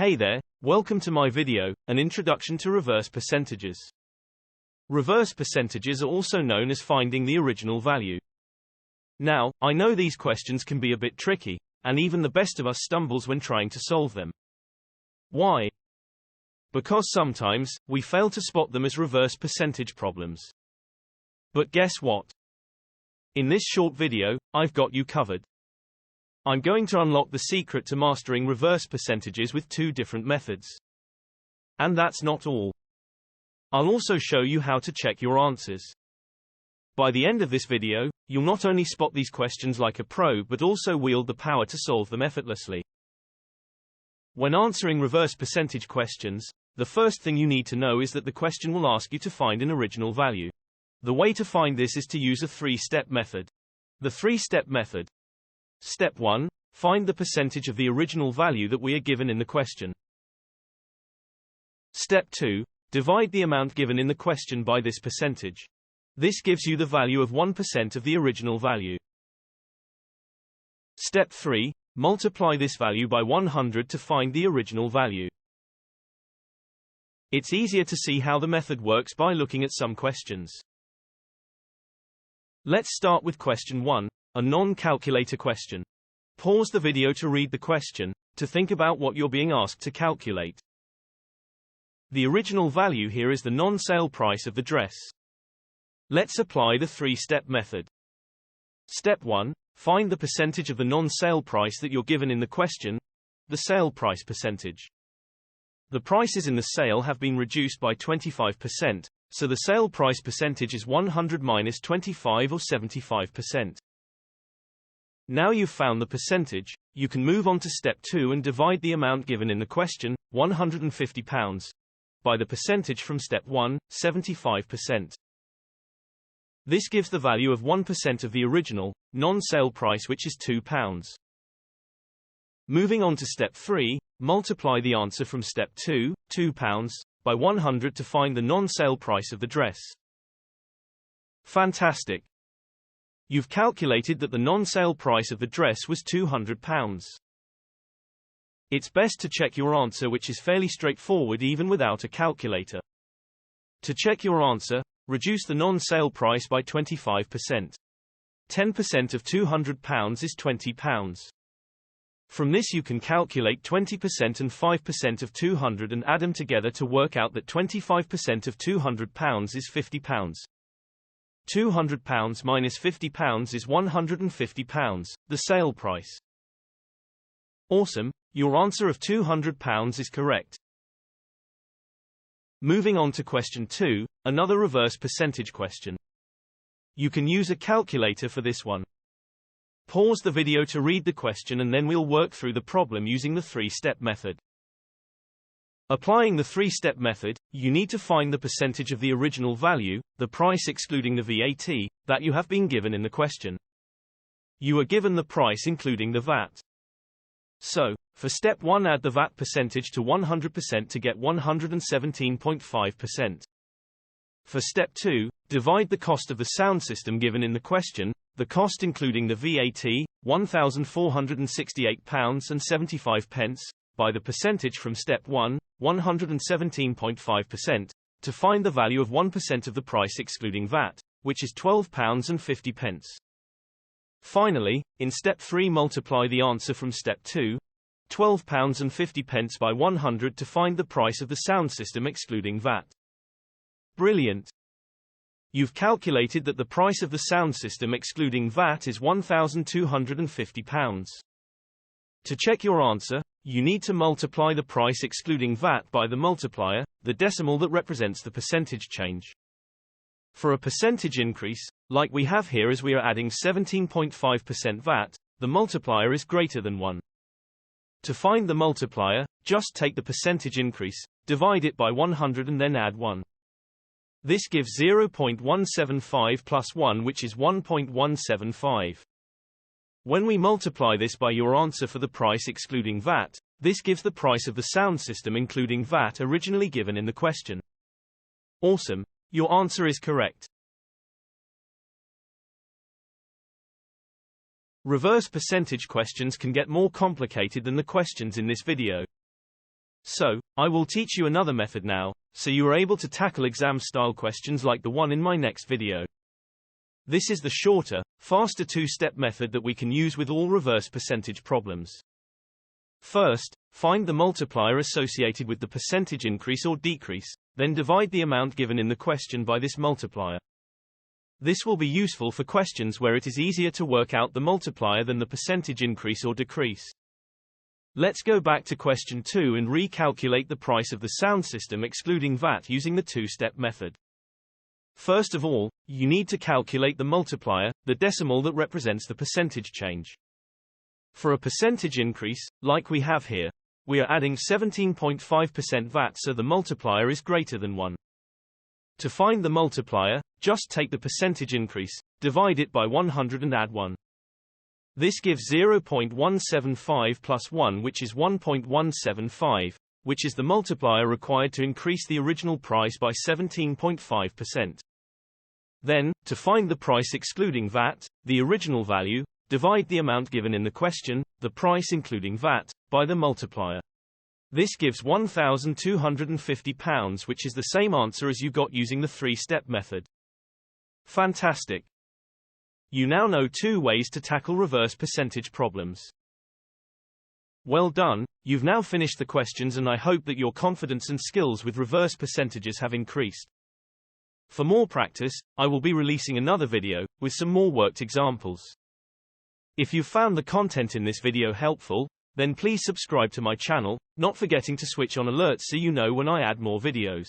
Hey there, welcome to my video, an introduction to reverse percentages. Reverse percentages are also known as finding the original value. Now, I know these questions can be a bit tricky, and even the best of us stumbles when trying to solve them. Why? Because sometimes, we fail to spot them as reverse percentage problems. But guess what? In this short video, I've got you covered. I'm going to unlock the secret to mastering reverse percentages with two different methods. And that's not all. I'll also show you how to check your answers. By the end of this video, you'll not only spot these questions like a pro but also wield the power to solve them effortlessly. When answering reverse percentage questions, the first thing you need to know is that the question will ask you to find an original value. The way to find this is to use a three-step method. The three-step method. Step 1. Find the percentage of the original value that we are given in the question. Step 2. Divide the amount given in the question by this percentage. This gives you the value of 1% of the original value. Step 3. Multiply this value by 100 to find the original value. It's easier to see how the method works by looking at some questions. Let's start with question 1. A non-calculator question. Pause the video to read the question, to think about what you're being asked to calculate. The original value here is the non-sale price of the dress. Let's apply the three-step method. Step 1. Find the percentage of the non-sale price that you're given in the question, the sale price percentage. The prices in the sale have been reduced by 25%, so the sale price percentage is 100 minus 25 or 75%. Now you've found the percentage, you can move on to step 2 and divide the amount given in the question, £150, by the percentage from step 1, 75%. This gives the value of 1% of the original, non-sale price, which is £2. Moving on to step 3, multiply the answer from step 2, £2, by 100 to find the non-sale price of the dress. Fantastic! You've calculated that the non-sale price of the dress was £200. It's best to check your answer, which is fairly straightforward even without a calculator. To check your answer, reduce the non-sale price by 25%. 10% of £200 is £20. From this you can calculate 20% and 5% of 200 and add them together to work out that 25% of £200 is £50. £200 minus £50 is £150, the sale price. Awesome, your answer of £200 is correct. Moving on to question 2, another reverse percentage question. You can use a calculator for this one. Pause the video to read the question and then we'll work through the problem using the three-step method. Applying the three-step method, you need to find the percentage of the original value, the price excluding the VAT, that you have been given in the question. You are given the price including the VAT. So, for step 1, add the VAT percentage to 100% to get 117.5%. For step 2, divide the cost of the sound system given in the question, the cost including the VAT, £1,468.75, by the percentage from step 1, 117.5%, to find the value of 1% of the price excluding VAT, which is £12.50. Finally, in step 3, multiply the answer from step 2, £12.50 by 100 to find the price of the sound system excluding VAT. Brilliant! You've calculated that the price of the sound system excluding VAT is £1,250. To check your answer, you need to multiply the price excluding VAT by the multiplier, the decimal that represents the percentage change. For a percentage increase, like we have here as we are adding 17.5% VAT, the multiplier is greater than 1. To find the multiplier, just take the percentage increase, divide it by 100 and then add 1. This gives 0.175 plus 1, which is 1.175. When we multiply this by your answer for the price excluding VAT, this gives the price of the sound system including VAT originally given in the question. Awesome! Your answer is correct. Reverse percentage questions can get more complicated than the questions in this video. So, I will teach you another method now, so you are able to tackle exam-style questions like the one in my next video. This is the shorter, faster two-step method that we can use with all reverse percentage problems. First, find the multiplier associated with the percentage increase or decrease, then divide the amount given in the question by this multiplier. This will be useful for questions where it is easier to work out the multiplier than the percentage increase or decrease. Let's go back to question 2 and recalculate the price of the sound system excluding VAT using the two-step method. First of all, you need to calculate the multiplier, the decimal that represents the percentage change. For a percentage increase, like we have here, we are adding 17.5% VAT, so the multiplier is greater than 1. To find the multiplier, just take the percentage increase, divide it by 100 and add 1. This gives 0.175 plus 1, which is 1.175, which is the multiplier required to increase the original price by 17.5%. Then, to find the price excluding VAT, the original value, divide the amount given in the question, the price including VAT, by the multiplier. This gives £1,250, which is the same answer as you got using the three-step method. Fantastic! You now know 2 ways to tackle reverse percentage problems. Well done, you've now finished the questions, and I hope that your confidence and skills with reverse percentages have increased. For more practice, I will be releasing another video, with some more worked examples. If you found the content in this video helpful, then please subscribe to my channel, not forgetting to switch on alerts so you know when I add more videos.